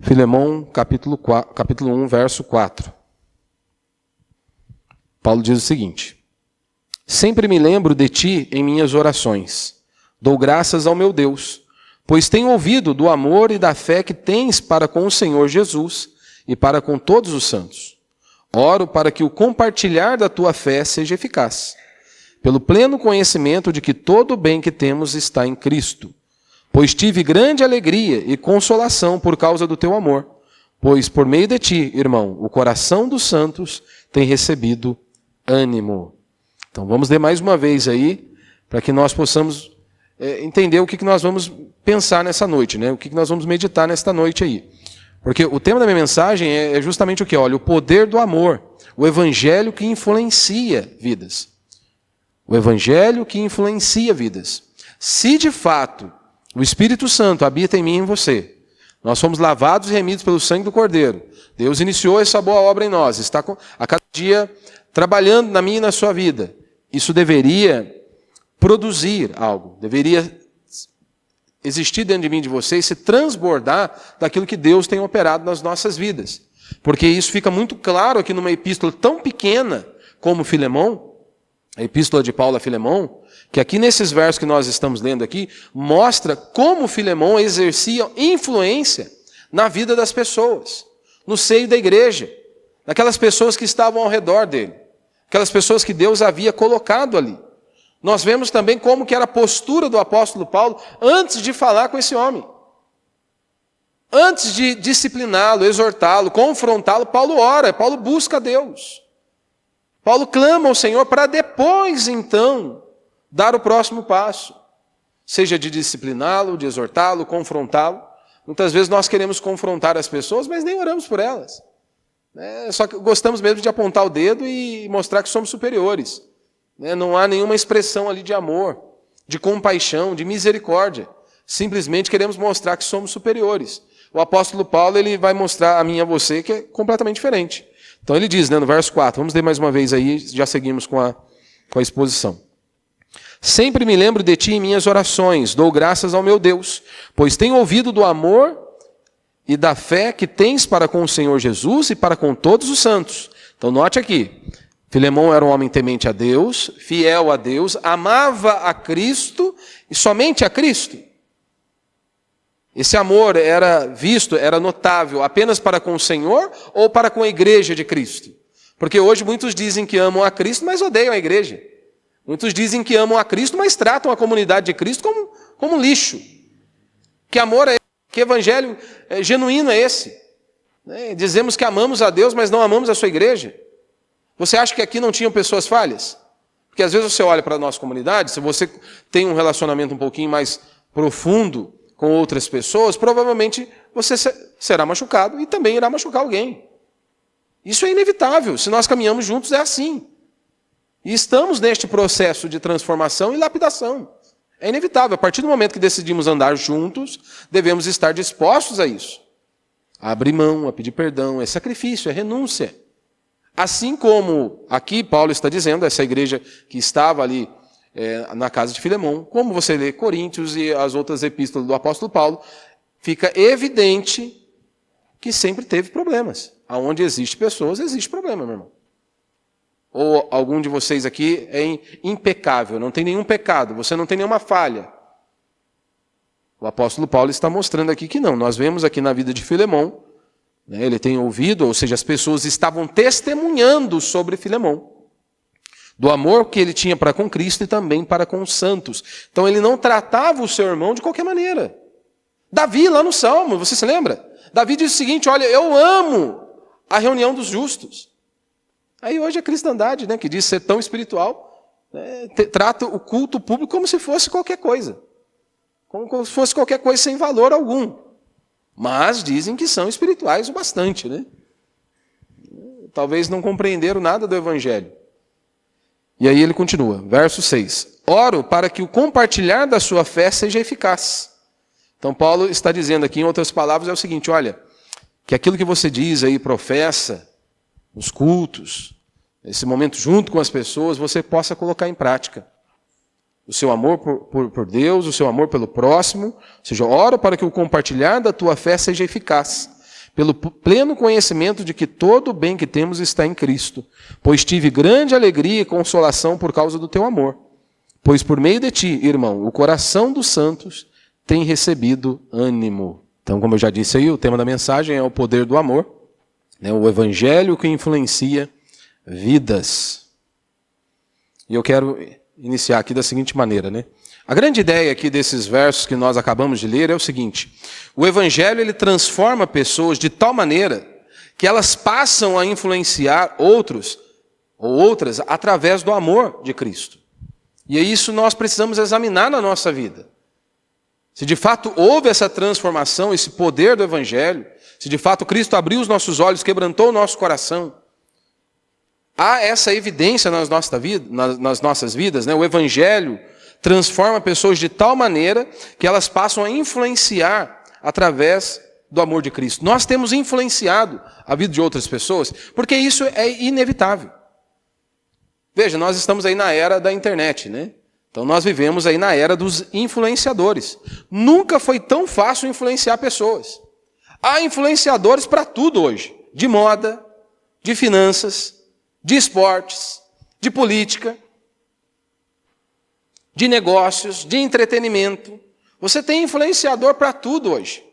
Filemão, capítulo 1, verso 4. Paulo diz o seguinte: sempre me lembro de ti em minhas orações. Dou graças ao meu Deus, pois tenho ouvido do amor e da fé que tens para com o Senhor Jesus e para com todos os santos. Oro para que o compartilhar da tua fé seja eficaz, pelo pleno conhecimento de que todo o bem que temos está em Cristo. Pois tive grande alegria e consolação por causa do teu amor, pois por meio de ti, irmão, o coração dos santos tem recebido ânimo. Então vamos ler mais uma vez aí, para que nós possamos entender o que nós vamos pensar nessa noite, né? O que nós vamos meditar nesta noite aí. Porque o tema da minha mensagem é justamente o que? Olha, o poder do amor, o evangelho que influencia vidas. O evangelho que influencia vidas. Se de fato o Espírito Santo habita em mim e em você, nós fomos lavados e remidos pelo sangue do Cordeiro. Deus iniciou essa boa obra em nós, está a cada dia trabalhando na minha e na sua vida. Isso deveria produzir algo, deveria existir dentro de mim e de você e se transbordar daquilo que Deus tem operado nas nossas vidas. Porque isso fica muito claro aqui numa epístola tão pequena como Filemão, a epístola de Paulo a Filemão, que aqui nesses versos que nós estamos lendo aqui, mostra como Filemão exercia influência na vida das pessoas, no seio da igreja, naquelas pessoas que estavam ao redor dele, aquelas pessoas que Deus havia colocado ali. Nós vemos também como que era a postura do apóstolo Paulo antes de falar com esse homem. Antes de discipliná-lo, exortá-lo, confrontá-lo, Paulo ora, Paulo busca a Deus. Paulo clama ao Senhor para depois, então, dar o próximo passo. Seja de discipliná-lo, de exortá-lo, confrontá-lo. Muitas vezes nós queremos confrontar as pessoas, mas nem oramos por elas. Só que gostamos mesmo de apontar o dedo e mostrar que somos superiores. Não há nenhuma expressão ali de amor, de compaixão, de misericórdia. Simplesmente queremos mostrar que somos superiores. O apóstolo Paulo ele vai mostrar a mim e a você que é completamente diferente. Então ele diz, no verso 4, vamos ler mais uma vez aí, já seguimos com a exposição. Sempre me lembro de ti em minhas orações, dou graças ao meu Deus, pois tenho ouvido do amor e da fé que tens para com o Senhor Jesus e para com todos os santos. Então note aqui, Filemão era um homem temente a Deus, fiel a Deus, amava a Cristo e somente a Cristo. Esse amor era visto, era notável apenas para com o Senhor ou para com a igreja de Cristo? Porque hoje muitos dizem que amam a Cristo, mas odeiam a igreja. Muitos dizem que amam a Cristo, mas tratam a comunidade de Cristo como lixo. Que amor é esse? Que evangelho genuíno é esse? Dizemos que amamos a Deus, mas não amamos a sua igreja. Você acha que aqui não tinham pessoas falhas? Porque às vezes você olha para a nossa comunidade, se você tem um relacionamento um pouquinho mais profundo com outras pessoas, provavelmente você será machucado e também irá machucar alguém. Isso é inevitável. Se nós caminhamos juntos, é assim. E estamos neste processo de transformação e lapidação. É inevitável. A partir do momento que decidimos andar juntos, devemos estar dispostos a isso. A abrir mão, a pedir perdão, é sacrifício, é renúncia. Assim como aqui Paulo está dizendo, essa igreja que estava ali na casa de Filemão, como você lê Coríntios e as outras epístolas do apóstolo Paulo, fica evidente que sempre teve problemas. Aonde existe pessoas, existe problema, meu irmão. Ou algum de vocês aqui é impecável, não tem nenhum pecado, você não tem nenhuma falha. O apóstolo Paulo está mostrando aqui que não. Nós vemos aqui na vida de Filemão, ele tem ouvido, ou seja, as pessoas estavam testemunhando sobre Filemão, do amor que ele tinha para com Cristo e também para com os santos. Então ele não tratava o seu irmão de qualquer maneira. Davi, lá no Salmo, você se lembra? Davi diz o seguinte, olha, eu amo a reunião dos justos. Aí hoje a cristandade, que diz ser tão espiritual, trata o culto público como se fosse qualquer coisa. Como se fosse qualquer coisa sem valor algum. Mas dizem que são espirituais o bastante, Talvez não compreenderam nada do Evangelho. E aí ele continua, verso 6. Oro para que o compartilhar da sua fé seja eficaz. Então Paulo está dizendo aqui, em outras palavras, é o seguinte, olha, que aquilo que você diz aí, professa, nos cultos, nesse momento junto com as pessoas, você possa colocar em prática. O seu amor por Deus, o seu amor pelo próximo, ou seja, oro para que o compartilhar da tua fé seja eficaz. pelo pleno conhecimento de que todo o bem que temos está em Cristo, pois tive grande alegria e consolação por causa do teu amor. Pois por meio de ti, irmão, o coração dos santos tem recebido ânimo. Então, como eu já disse aí, o tema da mensagem é o poder do amor, né? O evangelho que influencia vidas. E eu quero iniciar aqui da seguinte maneira, né? A grande ideia aqui desses versos que nós acabamos de ler é o seguinte: o evangelho ele transforma pessoas de tal maneira que elas passam a influenciar outros ou outras através do amor de Cristo. E é isso nós precisamos examinar na nossa vida. Se de fato houve essa transformação, esse poder do evangelho, se de fato Cristo abriu os nossos olhos, quebrantou o nosso coração, há essa evidência nas nossas vidas, né? O evangelho transforma pessoas de tal maneira que elas passam a influenciar através do amor de Cristo. Nós temos influenciado a vida de outras pessoas, porque isso é inevitável. Veja, nós estamos aí na era da internet, né? Então nós vivemos aí na era dos influenciadores. Nunca foi tão fácil influenciar pessoas. Há influenciadores para tudo hoje. De moda, de finanças, de esportes, de política, de negócios, de entretenimento. Você tem influenciador para tudo hoje.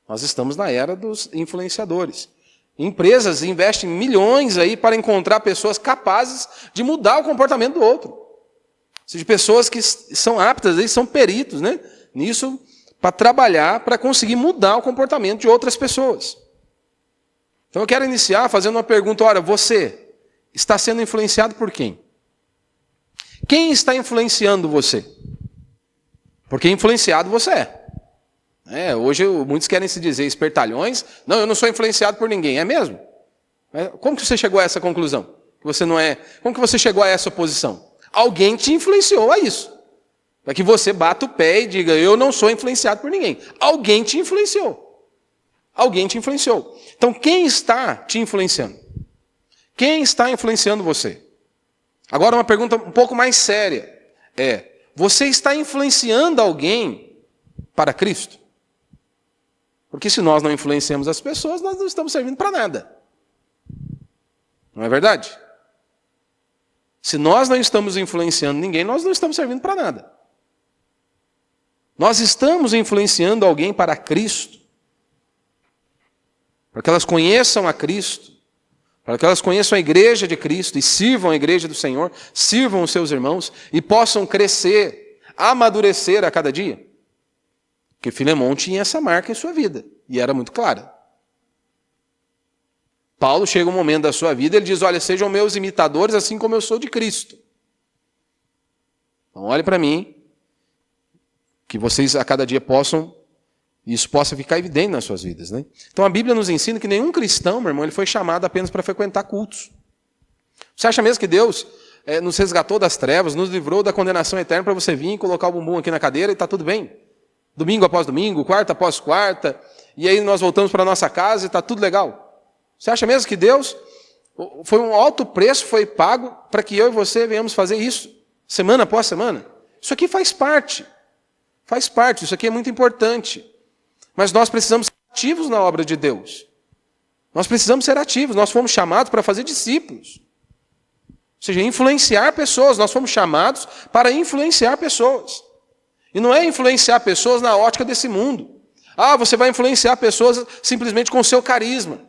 Nós estamos na era dos influenciadores. Empresas investem milhões aí para encontrar pessoas capazes de mudar o comportamento do outro. Ou seja, pessoas que são aptas, são peritos, né, nisso, para trabalhar, para conseguir mudar o comportamento de outras pessoas. Então eu quero iniciar fazendo uma pergunta. Olha, você está sendo influenciado por quem? Quem está influenciando você? Porque influenciado você é. Hoje muitos querem se dizer espertalhões. Não, eu não sou influenciado por ninguém. É mesmo? Como que você chegou a essa conclusão? Que você não é? Como que você chegou a essa posição? Alguém te influenciou a isso. Para que você bata o pé e diga, eu não sou influenciado por ninguém. Alguém te influenciou. Alguém te influenciou. Então quem está te influenciando? Quem está influenciando você? Agora uma pergunta um pouco mais séria. Você está influenciando alguém para Cristo? Porque se nós não influenciamos as pessoas, nós não estamos servindo para nada. Não é verdade? Se nós não estamos influenciando ninguém, nós não estamos servindo para nada. Nós estamos influenciando alguém para Cristo, para que elas conheçam a Cristo, para que elas conheçam a igreja de Cristo e sirvam a igreja do Senhor, sirvam os seus irmãos e possam crescer, amadurecer a cada dia. Porque Filemão tinha essa marca em sua vida, e era muito clara. Paulo chega um momento da sua vida, ele diz, olha, sejam meus imitadores assim como eu sou de Cristo. Então olhe para mim, que vocês a cada dia isso possa ficar evidente nas suas vidas, né? Então a Bíblia nos ensina que nenhum cristão, meu irmão, ele foi chamado apenas para frequentar cultos. Você acha mesmo que Deus nos resgatou das trevas, nos livrou da condenação eterna para você vir e colocar o bumbum aqui na cadeira e está tudo bem? Domingo após domingo, quarta após quarta, e aí nós voltamos para a nossa casa e está tudo legal. Você acha mesmo que Deus, foi um alto preço, foi pago para que eu e você venhamos fazer isso, semana após semana? Isso aqui faz parte, isso aqui é muito importante. Mas nós precisamos ser ativos na obra de Deus. Nós precisamos ser ativos, nós fomos chamados para fazer discípulos. Ou seja, influenciar pessoas, nós fomos chamados para influenciar pessoas. E não é influenciar pessoas na ótica desse mundo. Você vai influenciar pessoas simplesmente com o seu carisma.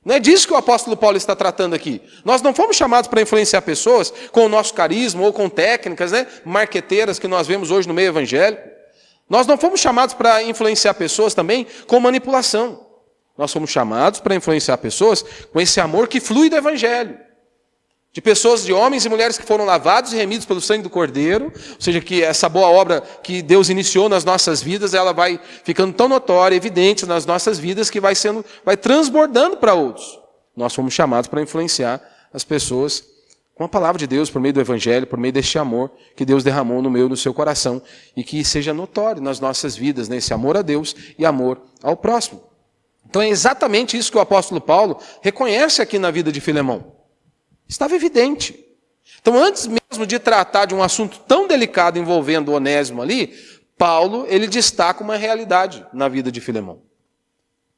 Não é disso que o apóstolo Paulo está tratando aqui. Nós não fomos chamados para influenciar pessoas com o nosso carisma ou com técnicas, né, marqueteiras que nós vemos hoje no meio evangélico. Nós não fomos chamados para influenciar pessoas também com manipulação. Nós fomos chamados para influenciar pessoas com esse amor que flui do evangelho. De pessoas, de homens e mulheres que foram lavados e remidos pelo sangue do Cordeiro, ou seja, que essa boa obra que Deus iniciou nas nossas vidas, ela vai ficando tão notória, evidente nas nossas vidas, que vai transbordando para outros. Nós fomos chamados para influenciar as pessoas com a palavra de Deus, por meio do Evangelho, por meio deste amor que Deus derramou no meu e no seu coração, e que seja notório nas nossas vidas, nesse amor a Deus e amor ao próximo. Então é exatamente isso que o apóstolo Paulo reconhece aqui na vida de Filemão. Estava evidente. Então, antes mesmo de tratar de um assunto tão delicado envolvendo o Onésimo ali, Paulo, ele destaca uma realidade na vida de Filemão. Ou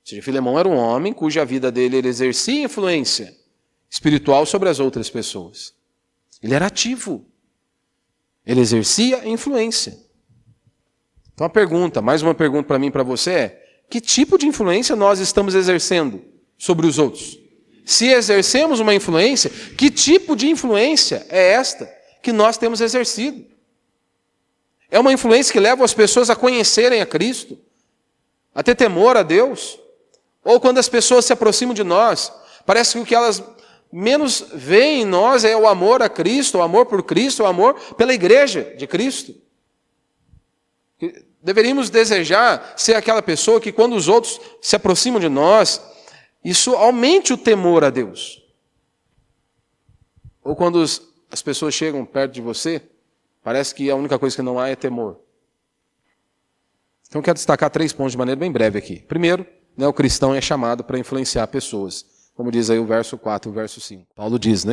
seja, Filemão era um homem cuja vida dele ele exercia influência espiritual sobre as outras pessoas. Ele era ativo. Ele exercia influência. Então mais uma pergunta para mim e para você é: que tipo de influência nós estamos exercendo sobre os outros? Se exercemos uma influência, que tipo de influência é esta que nós temos exercido? É uma influência que leva as pessoas a conhecerem a Cristo, a ter temor a Deus? Ou quando as pessoas se aproximam de nós, parece que o que elas menos veem em nós é o amor a Cristo, o amor por Cristo, o amor pela igreja de Cristo? Deveríamos desejar ser aquela pessoa que quando os outros se aproximam de nós, isso aumente o temor a Deus. Ou quando as pessoas chegam perto de você, parece que a única coisa que não há é temor. Então quero destacar 3 pontos de maneira bem breve aqui. Primeiro, o cristão é chamado para influenciar pessoas. Como diz aí o verso 4 e o verso 5. Paulo diz,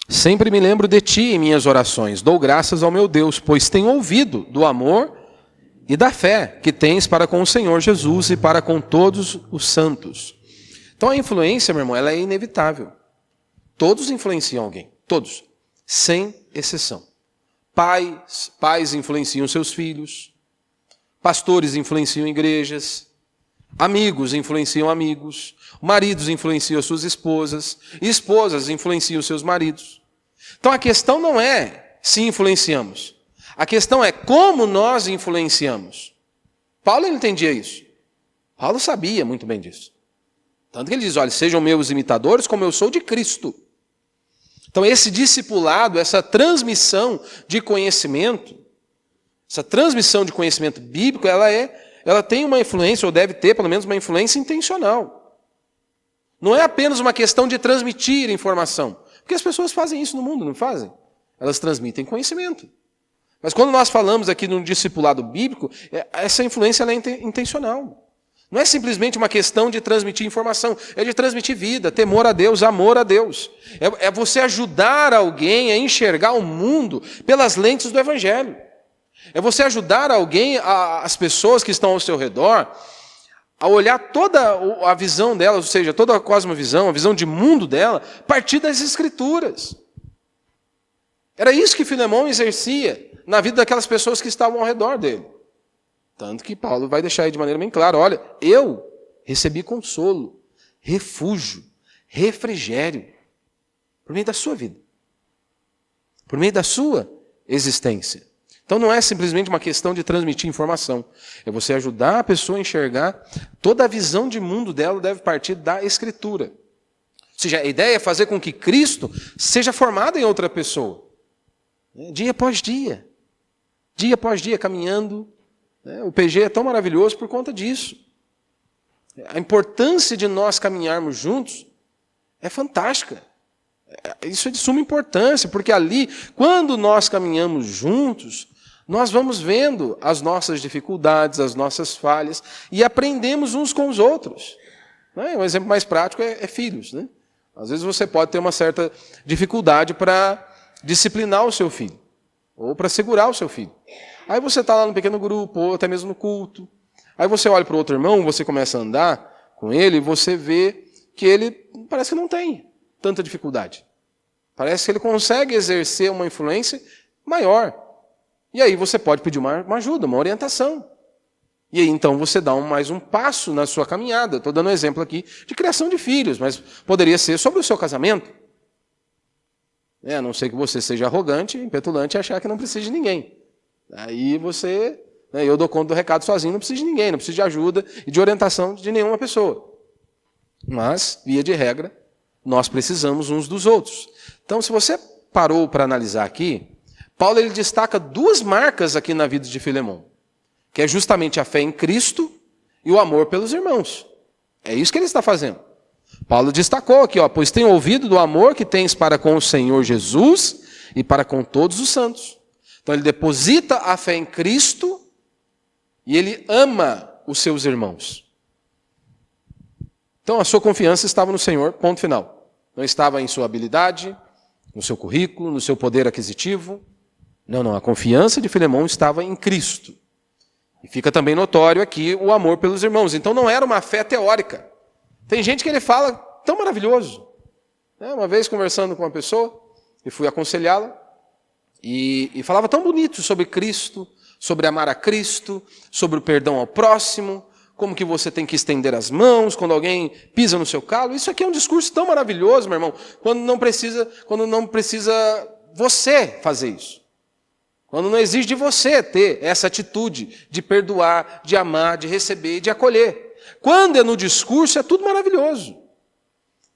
sempre me lembro de ti em minhas orações, dou graças ao meu Deus, pois tenho ouvido do amor e da fé que tens para com o Senhor Jesus e para com todos os santos. Então a influência, meu irmão, ela é inevitável. Todos influenciam alguém, todos, sem exceção. Pais influenciam seus filhos, pastores influenciam igrejas, amigos influenciam amigos, maridos influenciam suas esposas, esposas influenciam seus maridos. Então a questão não é se influenciamos, a questão é como nós influenciamos. Paulo entendia isso. Paulo sabia muito bem disso. Tanto que ele diz, olha, sejam meus imitadores como eu sou de Cristo. Então esse discipulado, essa transmissão de conhecimento bíblico, ela tem uma influência, ou deve ter pelo menos uma influência intencional. Não é apenas uma questão de transmitir informação. Porque as pessoas fazem isso no mundo, não fazem? Elas transmitem conhecimento. Mas quando nós falamos aqui de um discipulado bíblico, essa influência ela é intencional. Não é simplesmente uma questão de transmitir informação, é de transmitir vida, temor a Deus, amor a Deus. É você ajudar alguém a enxergar o mundo pelas lentes do Evangelho. É você ajudar alguém, as pessoas que estão ao seu redor, a olhar toda a visão dela, ou seja, toda a cosmovisão, a visão de mundo dela, a partir das Escrituras. Era isso que Filemão exercia na vida daquelas pessoas que estavam ao redor dele. Tanto que Paulo vai deixar aí de maneira bem clara, olha, eu recebi consolo, refúgio, refrigério, por meio da sua vida, por meio da sua existência. Então não é simplesmente uma questão de transmitir informação, é você ajudar a pessoa a enxergar toda a visão de mundo dela deve partir da Escritura. Ou seja, a ideia é fazer com que Cristo seja formado em outra pessoa, dia após dia caminhando. O PG é tão maravilhoso por conta disso. A importância de nós caminharmos juntos é fantástica. Isso é de suma importância, porque ali, quando nós caminhamos juntos, nós vamos vendo as nossas dificuldades, as nossas falhas, e aprendemos uns com os outros. Um exemplo mais prático é filhos. Às vezes você pode ter uma certa dificuldade para disciplinar o seu filho, ou para segurar o seu filho. Aí você está lá no pequeno grupo, ou até mesmo no culto. Aí você olha para o outro irmão, você começa a andar com ele, e você vê que ele parece que não tem tanta dificuldade. Parece que ele consegue exercer uma influência maior. E aí você pode pedir uma ajuda, uma orientação. E aí então você dá mais um passo na sua caminhada. Estou dando um exemplo aqui de criação de filhos, mas poderia ser sobre o seu casamento. A não ser que você seja arrogante, petulante e achar que não precisa de ninguém. Aí eu dou conta do recado sozinho, não preciso de ninguém, não preciso de ajuda e de orientação de nenhuma pessoa. Mas, via de regra, nós precisamos uns dos outros. Então, se você parou para analisar aqui, Paulo ele destaca 2 marcas aqui na vida de Filemão, que é justamente a fé em Cristo e o amor pelos irmãos. É isso que ele está fazendo. Paulo destacou aqui, pois tenho ouvido do amor que tens para com o Senhor Jesus e para com todos os santos. Então ele deposita a fé em Cristo e ele ama os seus irmãos. Então a sua confiança estava no Senhor, ponto final. Não estava em sua habilidade, no seu currículo, no seu poder aquisitivo. Não, a confiança de Filemão estava em Cristo. E fica também notório aqui o amor pelos irmãos. Então não era uma fé teórica. Tem gente que ele fala tão maravilhoso. Uma vez conversando com uma pessoa, e fui aconselhá-la, e falava tão bonito sobre Cristo, sobre amar a Cristo, sobre o perdão ao próximo, como que você tem que estender as mãos quando alguém pisa no seu calo. Isso aqui é um discurso tão maravilhoso, meu irmão, quando não precisa você fazer isso. Quando não exige de você ter essa atitude de perdoar, de amar, de receber e de acolher. Quando é no discurso, é tudo maravilhoso.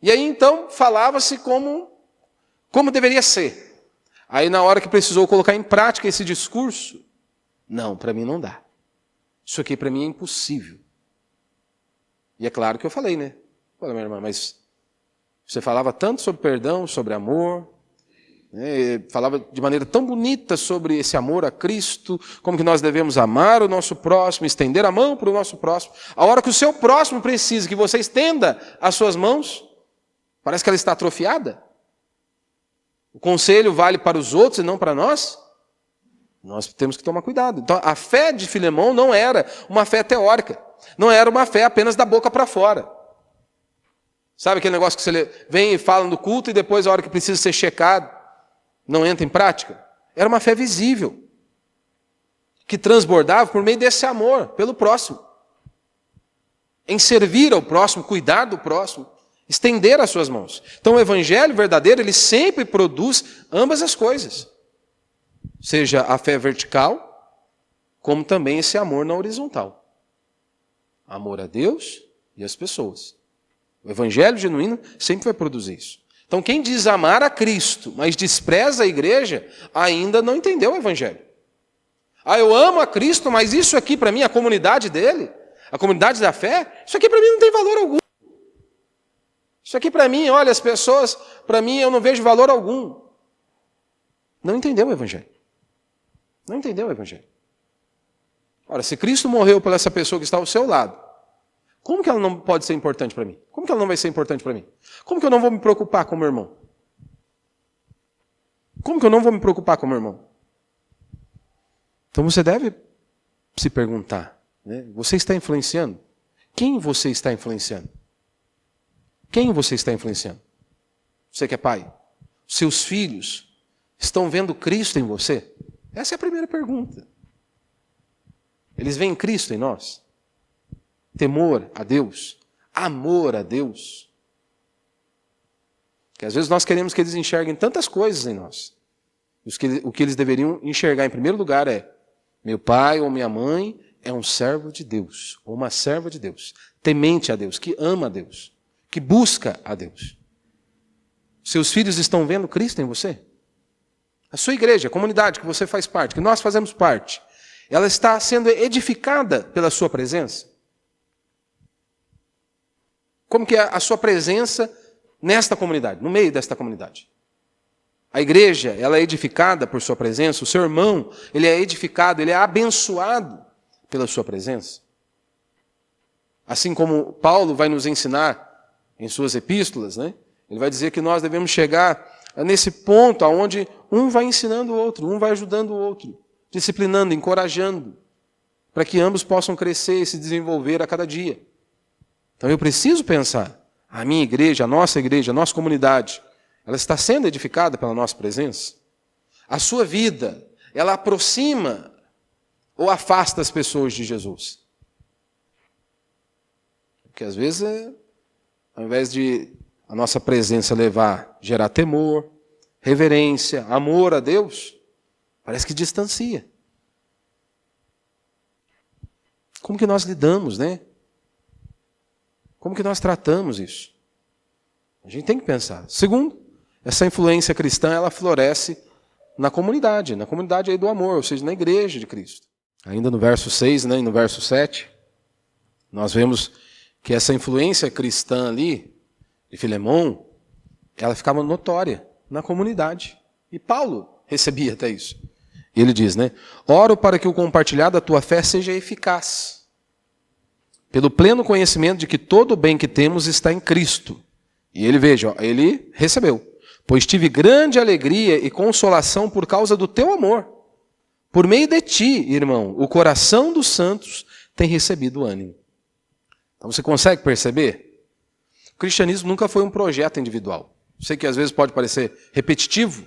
E aí, então, falava-se como deveria ser. Aí, na hora que precisou colocar em prática esse discurso, não, para mim não dá. Isso aqui para mim é impossível. E é claro que eu falei, né? Olha, minha irmã, mas você falava tanto sobre perdão, sobre amor, falava de maneira tão bonita sobre esse amor a Cristo, como que nós devemos amar o nosso próximo, estender a mão para o nosso próximo. A hora que o seu próximo precisa que você estenda as suas mãos, parece que ela está atrofiada. O conselho vale para os outros e não para nós. Nós temos que tomar cuidado. Então, a fé de Filemão não era uma fé teórica, não era uma fé apenas da boca para fora. Sabe aquele negócio que você vem e fala no culto e depois, a hora que precisa ser checado, não entra em prática? Era uma fé visível, que transbordava por meio desse amor pelo próximo. Em servir ao próximo, cuidar do próximo, estender as suas mãos. Então o evangelho verdadeiro, ele sempre produz ambas as coisas. Seja a fé vertical, como também esse amor na horizontal. Amor a Deus e às pessoas. O evangelho genuíno sempre vai produzir isso. Então, quem diz amar a Cristo, mas despreza a igreja, ainda não entendeu o evangelho. Eu amo a Cristo, mas isso aqui para mim, a comunidade dele, a comunidade da fé, isso aqui para mim não tem valor algum. Isso aqui para mim, olha, as pessoas, para mim eu não vejo valor algum. Não entendeu o evangelho. Não entendeu o evangelho. Ora, se Cristo morreu por essa pessoa que está ao seu lado, como que ela não pode ser importante para mim? Como que ela não vai ser importante para mim? Como que eu não vou me preocupar com o meu irmão? Como que eu não vou me preocupar com o meu irmão? Então você deve se perguntar, né? Você está influenciando? Quem você está influenciando? Quem você está influenciando? Você que é pai? Seus filhos estão vendo Cristo em você? Essa é a primeira pergunta. Eles veem Cristo em nós? Temor a Deus, amor a Deus. Porque às vezes nós queremos que eles enxerguem tantas coisas em nós. O que eles deveriam enxergar em primeiro lugar é: meu pai ou minha mãe é um servo de Deus, ou uma serva de Deus, temente a Deus, que ama a Deus, que busca a Deus. Seus filhos estão vendo Cristo em você? A sua igreja, a comunidade que você faz parte, que nós fazemos parte, ela está sendo edificada pela sua presença? Como que é a sua presença nesta comunidade, no meio desta comunidade? A igreja, ela é edificada por sua presença, o seu irmão, ele é edificado, ele é abençoado pela sua presença. Assim como Paulo vai nos ensinar em suas epístolas, né? Ele vai dizer que nós devemos chegar nesse ponto onde um vai ensinando o outro, um vai ajudando o outro, disciplinando, encorajando, para que ambos possam crescer e se desenvolver a cada dia. Então eu preciso pensar, a minha igreja, a nossa comunidade, ela está sendo edificada pela nossa presença? A sua vida, ela aproxima ou afasta as pessoas de Jesus? Porque às vezes, ao invés de a nossa presença gerar temor, reverência, amor a Deus, parece que distancia. Como que nós lidamos, né? Como que nós tratamos isso? A gente tem que pensar. Segundo, essa influência cristã, ela floresce na comunidade aí do amor, ou seja, na igreja de Cristo. Ainda no verso 6, né, e no verso 7, nós vemos que essa influência cristã ali, de Filemão, ela ficava notória na comunidade. E Paulo recebia até isso. E ele diz, né, oro para que o compartilhar da tua fé seja eficaz, pelo pleno conhecimento de que todo o bem que temos está em Cristo. E ele, veja, ele recebeu. Pois tive grande alegria e consolação por causa do teu amor, Por meio de ti, irmão, o coração dos santos tem recebido ânimo. Então você consegue perceber? O cristianismo nunca foi um projeto individual. Sei que às vezes pode parecer repetitivo,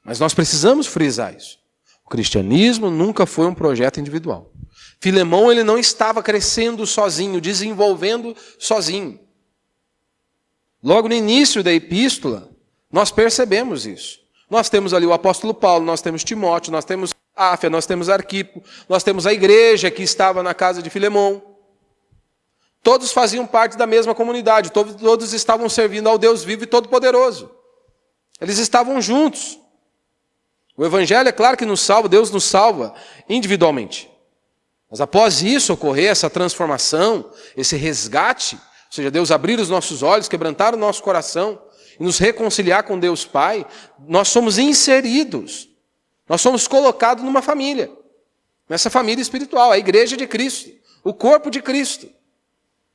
mas nós precisamos frisar isso. O cristianismo nunca foi um projeto individual. Filemão, ele não estava crescendo sozinho, desenvolvendo sozinho. Logo no início da epístola, nós percebemos isso. Nós temos ali o apóstolo Paulo, nós temos Timóteo, nós temos Áfia, nós temos Arquipo, nós temos a igreja que estava na casa de Filemão. Todos faziam parte da mesma comunidade, todos estavam servindo ao Deus vivo e todo-poderoso. Eles estavam juntos. O evangelho é claro que nos salva, Deus nos salva individualmente. Mas após isso ocorrer, essa transformação, esse resgate, ou seja, Deus abrir os nossos olhos, quebrantar o nosso coração e nos reconciliar com Deus Pai, nós somos inseridos, nós somos colocados numa família, nessa família espiritual, a igreja de Cristo, o corpo de Cristo.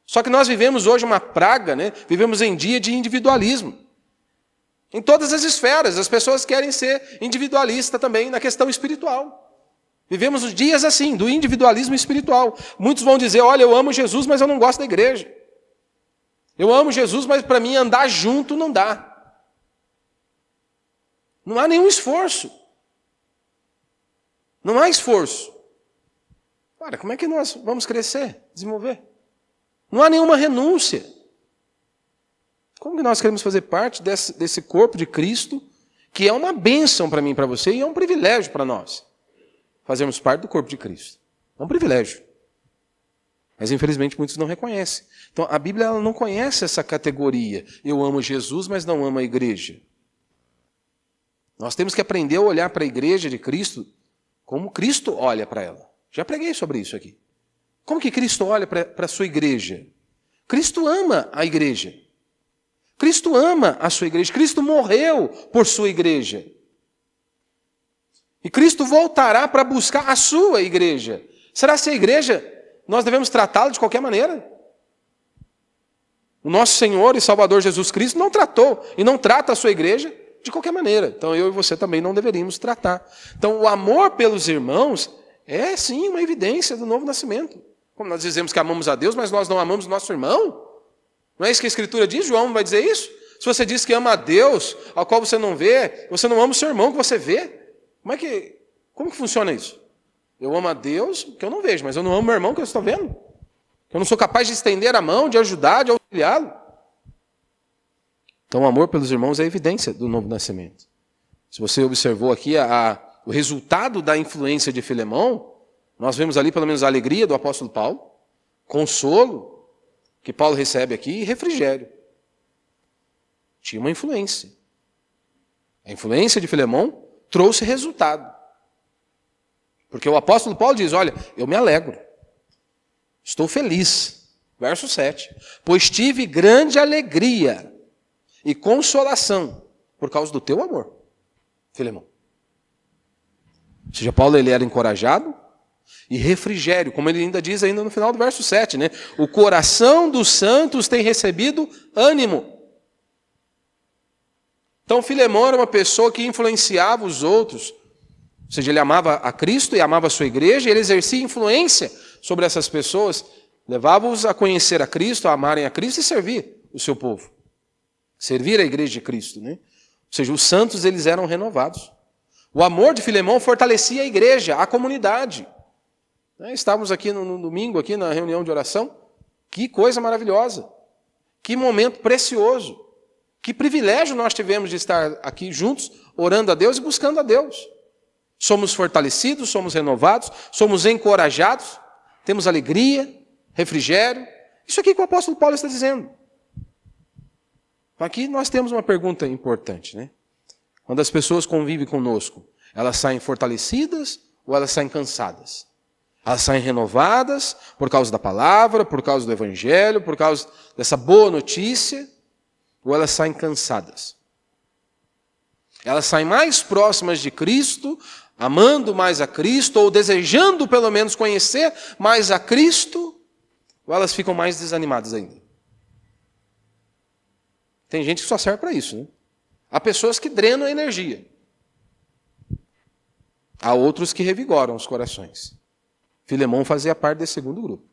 Só que nós vivemos hoje uma praga, né? Vivemos em dia de individualismo. Em todas as esferas, as pessoas querem ser individualistas também na questão espiritual. Vivemos os dias assim, do individualismo espiritual. Muitos vão dizer, olha, eu amo Jesus, mas eu não gosto da igreja. Eu amo Jesus, mas para mim andar junto não dá. Não há nenhum esforço. Não há esforço. Cara, como é que nós vamos crescer, desenvolver? Não há nenhuma renúncia. Como que nós queremos fazer parte desse corpo de Cristo, que é uma bênção para mim e para você, e é um privilégio para nós, fazermos parte do corpo de Cristo. É um privilégio. Mas infelizmente muitos não reconhecem. Então a Bíblia ela não conhece essa categoria. Eu amo Jesus, mas não amo a igreja. Nós temos que aprender a olhar para a igreja de Cristo como Cristo olha para ela. Já preguei sobre isso aqui. Como que Cristo olha para a sua igreja? Cristo ama a igreja. Cristo ama a sua igreja. Cristo morreu por sua igreja. E Cristo voltará para buscar a sua igreja. Será que a igreja, nós devemos tratá-la de qualquer maneira? O nosso Senhor e Salvador Jesus Cristo não tratou e não trata a sua igreja de qualquer maneira. Então eu e você também não deveríamos tratar. Então o amor pelos irmãos é sim uma evidência do novo nascimento. Como nós dizemos que amamos a Deus, mas nós não amamos o nosso irmão? Não é isso que a Escritura diz? João vai dizer isso? Se você diz que ama a Deus, ao qual você não vê, você não ama o seu irmão que você vê. Como que funciona isso? Eu amo a Deus que eu não vejo, mas eu não amo meu irmão que eu estou vendo. Eu não sou capaz de estender a mão, de ajudar, de auxiliá-lo. Então o amor pelos irmãos é evidência do novo nascimento. Se você observou aqui o resultado da influência de Filemão, nós vemos ali pelo menos a alegria do apóstolo Paulo, consolo que Paulo recebe aqui e refrigério. Tinha uma influência. A influência de Filemão trouxe resultado. Porque o apóstolo Paulo diz, olha, eu me alegro, estou feliz. Verso 7. Pois tive grande alegria e consolação por causa do teu amor, Filemão. Ou seja, Paulo ele era encorajado e refrigério, como ele ainda diz ainda no final do verso 7, né? O coração dos santos tem recebido ânimo. Então Filemão era uma pessoa que influenciava os outros, ou seja, ele amava a Cristo e amava a sua igreja, e ele exercia influência sobre essas pessoas, levava-os a conhecer a Cristo, a amarem a Cristo e servir o seu povo. Servir a igreja de Cristo, né? Ou seja, os santos eles eram renovados. O amor de Filemão fortalecia a igreja, a comunidade. Estávamos aqui no domingo, aqui na reunião de oração. Que coisa maravilhosa. Que momento precioso. Que privilégio nós tivemos de estar aqui juntos, orando a Deus e buscando a Deus. Somos fortalecidos, somos renovados, somos encorajados, temos alegria, refrigério. Isso aqui que o apóstolo Paulo está dizendo. Aqui nós temos uma pergunta importante, né? Quando as pessoas convivem conosco, elas saem fortalecidas ou elas saem cansadas? Elas saem renovadas por causa da palavra, por causa do evangelho, por causa dessa boa notícia, ou elas saem cansadas? Elas saem mais próximas de Cristo, amando mais a Cristo, ou desejando pelo menos conhecer mais a Cristo, ou elas ficam mais desanimadas ainda? Tem gente que só serve para isso, né? Há pessoas que drenam a energia. há outros que revigoram os corações. Filemão fazia parte desse segundo grupo.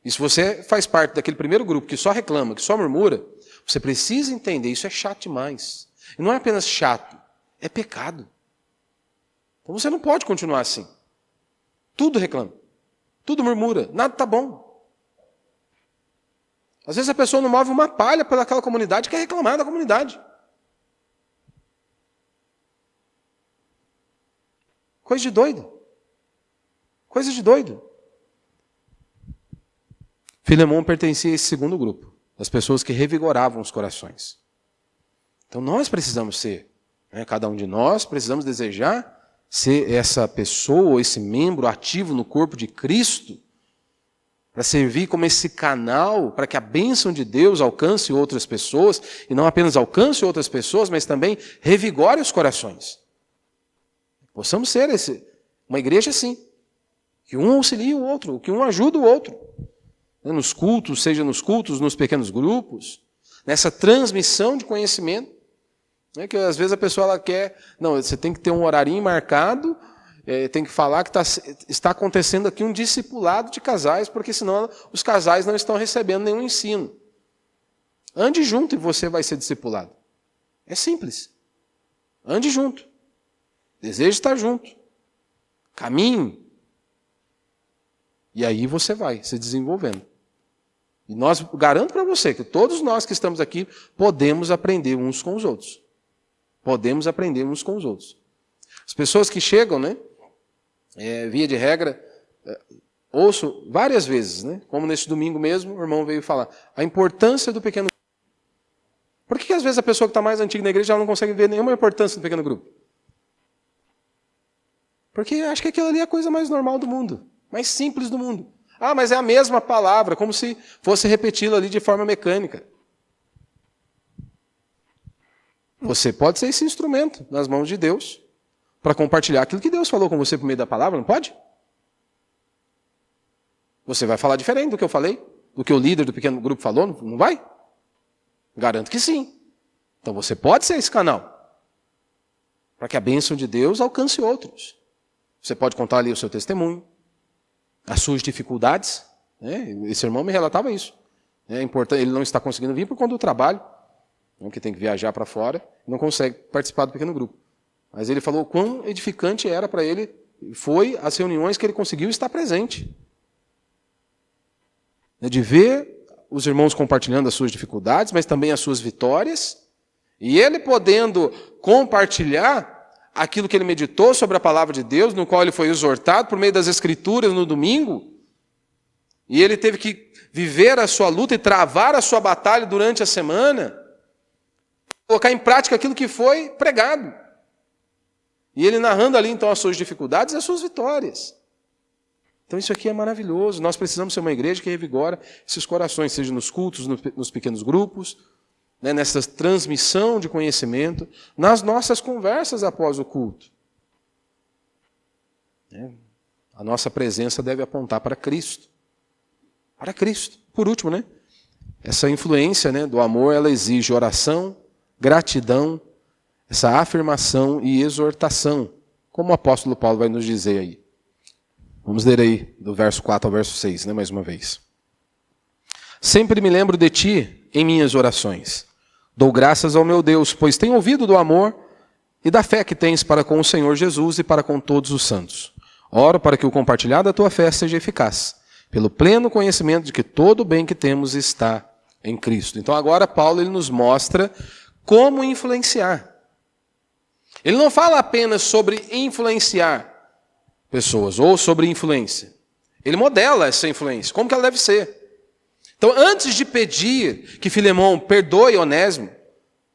E se você faz parte daquele primeiro grupo que só reclama, que só murmura, você precisa entender, isso é chato demais. E não é apenas chato, é pecado. Então você não pode continuar assim. Tudo reclama, tudo murmura, nada está bom. Às vezes a pessoa não move uma palha pelaquela comunidade e quer reclamar da comunidade. Coisa de doido. Coisa de doido. Filemão pertencia a esse segundo grupo, das pessoas que revigoravam os corações. Então nós precisamos ser, cada um de nós precisamos desejar ser essa pessoa, esse membro ativo no corpo de Cristo, para servir como esse canal para que a bênção de Deus alcance outras pessoas, e não apenas alcance outras pessoas, mas também revigore os corações. Possamos ser uma igreja assim, que um auxilie o outro, que um ajude o outro. Nos cultos, seja nos cultos, nos pequenos grupos, nessa transmissão de conhecimento. Que às vezes a pessoa ela quer, não, você tem que ter um horarinho marcado, tem que falar que está acontecendo aqui um discipulado de casais, porque senão os casais não estão recebendo nenhum ensino. Ande junto e você vai ser discipulado. É simples. Ande junto. Deseje estar junto. Caminhe. E aí você vai se desenvolvendo. E garanto para você que todos nós que estamos aqui podemos aprender uns com os outros. Podemos aprender uns com os outros. As pessoas que chegam, via de regra, ouço várias vezes, como nesse domingo mesmo, o irmão veio falar, a importância do pequeno grupo. Por que às vezes a pessoa que está mais antiga na igreja ela não consegue ver nenhuma importância do pequeno grupo? Porque acha que aquilo ali é a coisa mais normal do mundo, mais simples do mundo. Ah, mas é a mesma palavra, como se fosse repeti-la ali de forma mecânica. Você pode ser esse instrumento nas mãos de Deus para compartilhar aquilo que Deus falou com você por meio da palavra, não pode? Você vai falar diferente do que eu falei? Do que o líder do pequeno grupo falou? Não vai? Garanto que sim. Então você pode ser esse canal para que a bênção de Deus alcance outros. Você pode contar ali o seu testemunho, as suas dificuldades. Esse irmão me relatava isso. É importante, ele não está conseguindo vir por conta do trabalho, que tem que viajar para fora, não consegue participar do pequeno grupo. Mas ele falou o quão edificante era para ele, foi as reuniões que ele conseguiu estar presente. De ver os irmãos compartilhando as suas dificuldades, mas também as suas vitórias, e ele podendo compartilhar aquilo que ele meditou sobre a palavra de Deus, no qual ele foi exortado por meio das Escrituras no domingo, e ele teve que viver a sua luta e travar a sua batalha durante a semana, colocar em prática aquilo que foi pregado. E ele narrando ali então as suas dificuldades e as suas vitórias. Então isso aqui é maravilhoso. Nós precisamos ser uma igreja que revigora esses corações, seja nos cultos, nos pequenos grupos, nessa transmissão de conhecimento, nas nossas conversas após o culto. A nossa presença deve apontar para Cristo. Para Cristo. Por último, essa influência do amor, ela exige oração, gratidão, essa afirmação e exortação, como o apóstolo Paulo vai nos dizer aí. Vamos ler aí do verso 4 ao verso 6, mais uma vez. Sempre me lembro de ti em minhas orações. Dou graças ao meu Deus, pois tenho ouvido do amor e da fé que tens para com o Senhor Jesus e para com todos os santos. Oro para que o compartilhar da tua fé seja eficaz, pelo pleno conhecimento de que todo o bem que temos está em Cristo. Então agora Paulo ele nos mostra como influenciar. Ele não fala apenas sobre influenciar pessoas ou sobre influência. Ele modela essa influência, como que ela deve ser. Então, antes de pedir que Filemão perdoe Onésimo,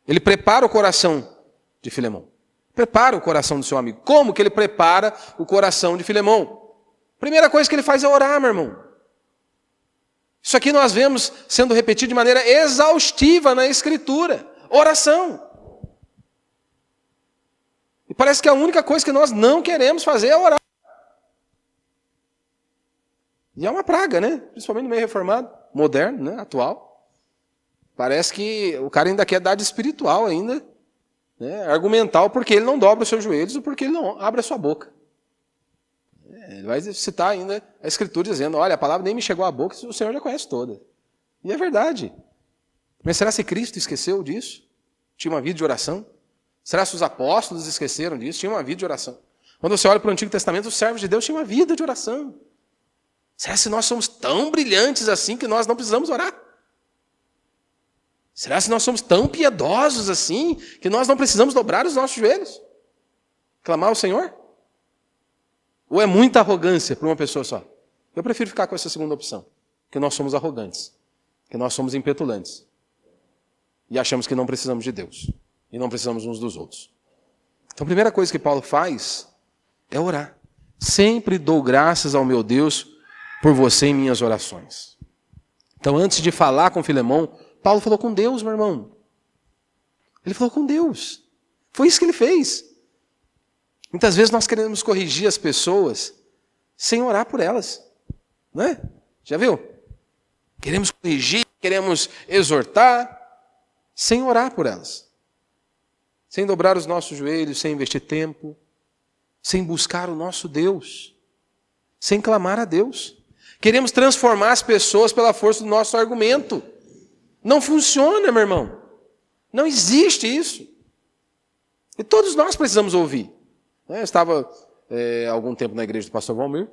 ele prepara o coração de Filemão. Prepara o coração do seu amigo. Como que ele prepara o coração de Filemão? Primeira coisa que ele faz é orar, meu irmão. Isso aqui nós vemos sendo repetido de maneira exaustiva na Escritura. Oração. E parece que a única coisa que nós não queremos fazer é orar. E é uma praga, Principalmente no meio reformado, moderno, atual. Parece que o cara ainda quer dar de espiritual ainda. né, argumentar o porquê ele não dobra os seus joelhos ou porquê ele não abre a sua boca. Ele vai citar ainda a Escritura dizendo, olha, a palavra nem me chegou à boca, o Senhor já conhece toda. E é verdade. Mas será que Cristo esqueceu disso? Tinha uma vida de oração? Será que os apóstolos esqueceram disso? Tinha uma vida de oração. Quando você olha para o Antigo Testamento, os servos de Deus tinham uma vida de oração. Será que nós somos tão brilhantes assim que nós não precisamos orar? Será que nós somos tão piedosos assim que nós não precisamos dobrar os nossos joelhos? Clamar ao Senhor? Ou é muita arrogância para uma pessoa só? Eu prefiro ficar com essa segunda opção. Que nós somos arrogantes. Que nós somos impetulantes. E achamos que não precisamos de Deus. E não precisamos uns dos outros. Então a primeira coisa que Paulo faz é orar. Sempre dou graças ao meu Deus por você em minhas orações. Então antes de falar com Filemão, Paulo falou com Deus, meu irmão. Ele falou com Deus. Foi isso que ele fez. Muitas vezes nós queremos corrigir as pessoas sem orar por elas. Não é? Já viu? Queremos corrigir, queremos exortar, sem orar por elas. Sem dobrar os nossos joelhos, sem investir tempo, sem buscar o nosso Deus, sem clamar a Deus. Queremos transformar as pessoas pela força do nosso argumento. Não funciona, meu irmão. Não existe isso. E todos nós precisamos ouvir. Eu estava há algum tempo na igreja do pastor Valmir,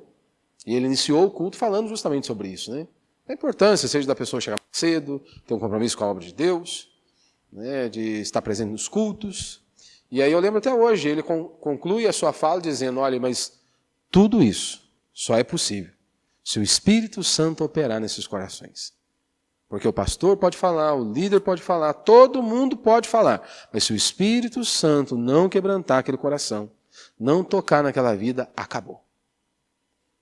e ele iniciou o culto falando justamente sobre isso. Né? A importância, seja da pessoa chegar cedo, ter um compromisso com a obra de Deus, né, de estar presente nos cultos. E aí eu lembro até hoje, ele conclui a sua fala dizendo, olha, mas tudo isso só é possível se o Espírito Santo operar nesses corações. Porque o pastor pode falar, o líder pode falar, todo mundo pode falar. Mas se o Espírito Santo não quebrantar aquele coração, não tocar naquela vida, acabou.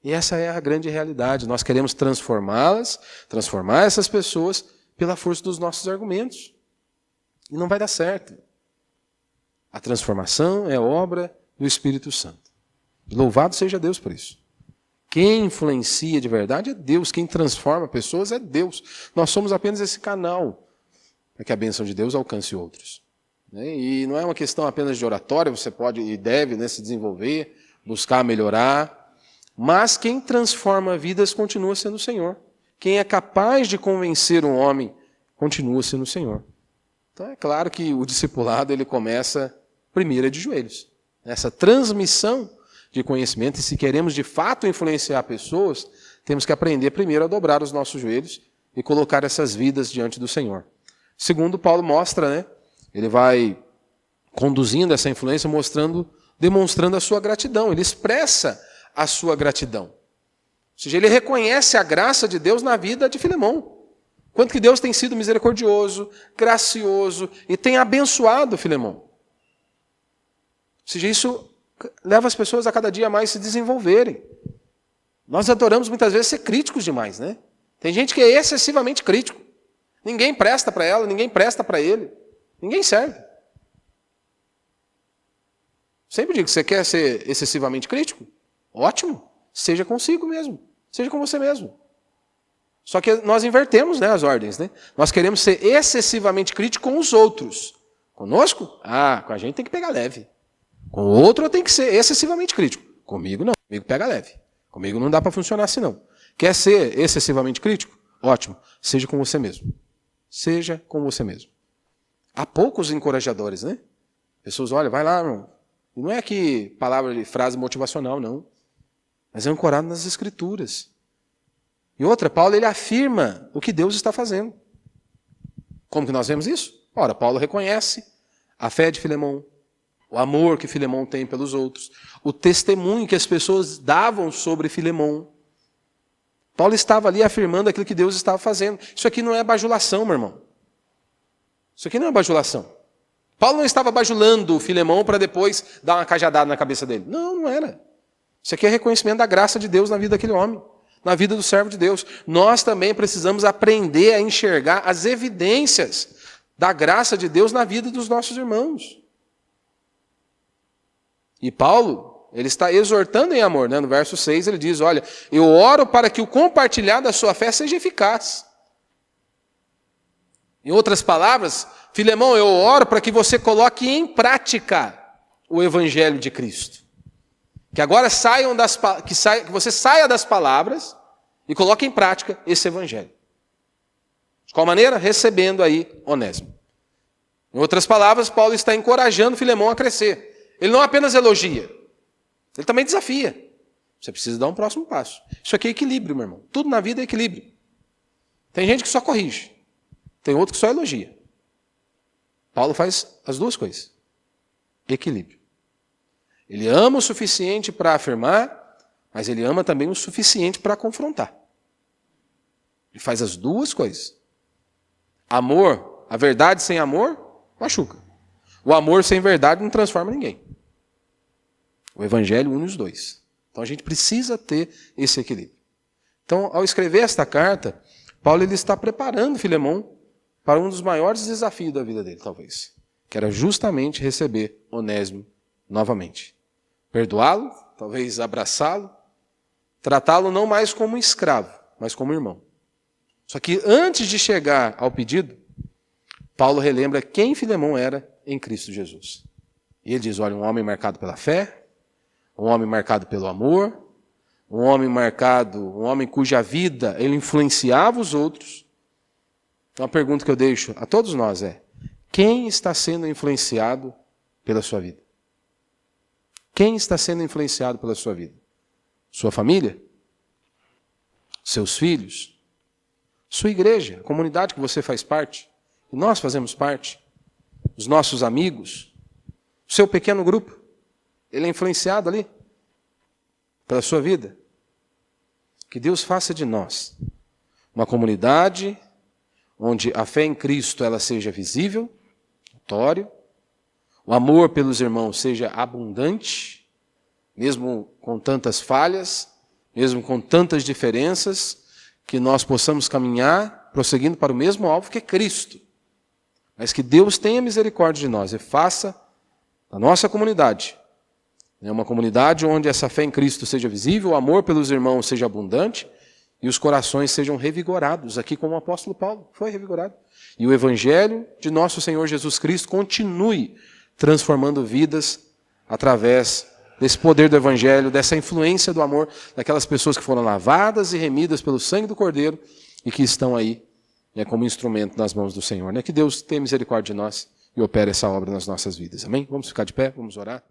E essa é a grande realidade. Nós queremos transformá-las, transformar essas pessoas pela força dos nossos argumentos. E não vai dar certo. A transformação é obra do Espírito Santo. E louvado seja Deus por isso. Quem influencia de verdade é Deus. Quem transforma pessoas é Deus. Nós somos apenas esse canal para que a bênção de Deus alcance outros. E não é uma questão apenas de oratória, você pode e deve se desenvolver, buscar melhorar. Mas quem transforma vidas continua sendo o Senhor. Quem é capaz de convencer um homem continua sendo o Senhor. Então é claro que o discipulado ele começa primeiro de joelhos. Essa transmissão de conhecimento, e se queremos de fato influenciar pessoas, temos que aprender primeiro a dobrar os nossos joelhos e colocar essas vidas diante do Senhor. Segundo, Paulo mostra, né? Ele vai conduzindo essa influência, demonstrando a sua gratidão. Ele expressa a sua gratidão. Ou seja, ele reconhece a graça de Deus na vida de Filemão. Quanto que Deus tem sido misericordioso, gracioso e tem abençoado Filemão. Ou seja, isso leva as pessoas a cada dia mais se desenvolverem. Nós adoramos muitas vezes ser críticos demais, né? Tem gente que é excessivamente crítico. Ninguém presta para ela, ninguém presta para ele. Ninguém serve. Sempre digo que você quer ser excessivamente crítico? Ótimo. Seja consigo mesmo. Seja com você mesmo. Só que nós invertemos, né, as ordens. Né? Nós queremos ser excessivamente críticos com os outros. Conosco? Com a gente tem que pegar leve. Com o outro eu tenho que ser excessivamente crítico. Comigo não. Comigo pega leve. Comigo não dá para funcionar assim não. Quer ser excessivamente crítico? Ótimo. Seja com você mesmo. Seja com você mesmo. Há poucos encorajadores, né? Pessoas, olha, vai lá, irmão. E não é aqui palavra de frase motivacional, não. Mas é ancorado nas Escrituras. E outra, Paulo ele afirma o que Deus está fazendo. Como que nós vemos isso? Ora, Paulo reconhece a fé de Filemão, o amor que Filemão tem pelos outros, o testemunho que as pessoas davam sobre Filemão. Paulo estava ali afirmando aquilo que Deus estava fazendo. Isso aqui não é bajulação, meu irmão. Isso aqui não é bajulação. Paulo não estava bajulando Filemão para depois dar uma cajadada na cabeça dele. Não, não era. Isso aqui é reconhecimento da graça de Deus na vida daquele homem, na vida do servo de Deus. Nós também precisamos aprender a enxergar as evidências da graça de Deus na vida dos nossos irmãos. E Paulo, ele está exortando em amor, né? No verso 6 ele diz, olha, eu oro para que o compartilhar da sua fé seja eficaz. Em outras palavras, Filemão, eu oro para que você coloque em prática o Evangelho de Cristo. Que agora que você saia das palavras e coloque em prática esse Evangelho. De qual maneira? Recebendo aí Onésimo. Em outras palavras, Paulo está encorajando Filemão a crescer. Ele não apenas elogia, ele também desafia. Você precisa dar um próximo passo. Isso aqui é equilíbrio, meu irmão. Tudo na vida é equilíbrio. Tem gente que só corrige. Tem outro que só elogia. Paulo faz as duas coisas. Equilíbrio. Ele ama o suficiente para afirmar, mas ele ama também o suficiente para confrontar. Ele faz as duas coisas. Amor, a verdade sem amor, machuca. O amor sem verdade não transforma ninguém. O Evangelho une os dois. Então a gente precisa ter esse equilíbrio. Então, ao escrever esta carta, Paulo ele está preparando Filemão para um dos maiores desafios da vida dele, talvez. Que era justamente receber Onésimo novamente. Perdoá-lo, talvez abraçá-lo, tratá-lo não mais como escravo, mas como irmão. Só que antes de chegar ao pedido, Paulo relembra quem Filemão era em Cristo Jesus. E ele diz, olha, um homem marcado pela fé, um homem marcado pelo amor, um homem cuja vida ele influenciava os outros. Então a pergunta que eu deixo a todos nós é, quem está sendo influenciado pela sua vida? Quem está sendo influenciado pela sua vida? Sua família? Seus filhos? Sua igreja? A comunidade que você faz parte? Que nós fazemos parte? Os nossos amigos? O seu pequeno grupo? Ele é influenciado ali? Pela sua vida? Que Deus faça de nós uma comunidade onde a fé em Cristo ela seja visível, notório, o amor pelos irmãos seja abundante, mesmo com tantas falhas, mesmo com tantas diferenças, que nós possamos caminhar prosseguindo para o mesmo alvo que é Cristo. Mas que Deus tenha misericórdia de nós e faça da nossa comunidade uma comunidade onde essa fé em Cristo seja visível, o amor pelos irmãos seja abundante e os corações sejam revigorados, aqui como o apóstolo Paulo foi revigorado. E o Evangelho de nosso Senhor Jesus Cristo continue transformando vidas através desse poder do Evangelho, dessa influência do amor daquelas pessoas que foram lavadas e remidas pelo sangue do Cordeiro e que estão aí como instrumento nas mãos do Senhor. Que Deus tenha misericórdia de nós e opere essa obra nas nossas vidas. Amém? Vamos ficar de pé, vamos orar.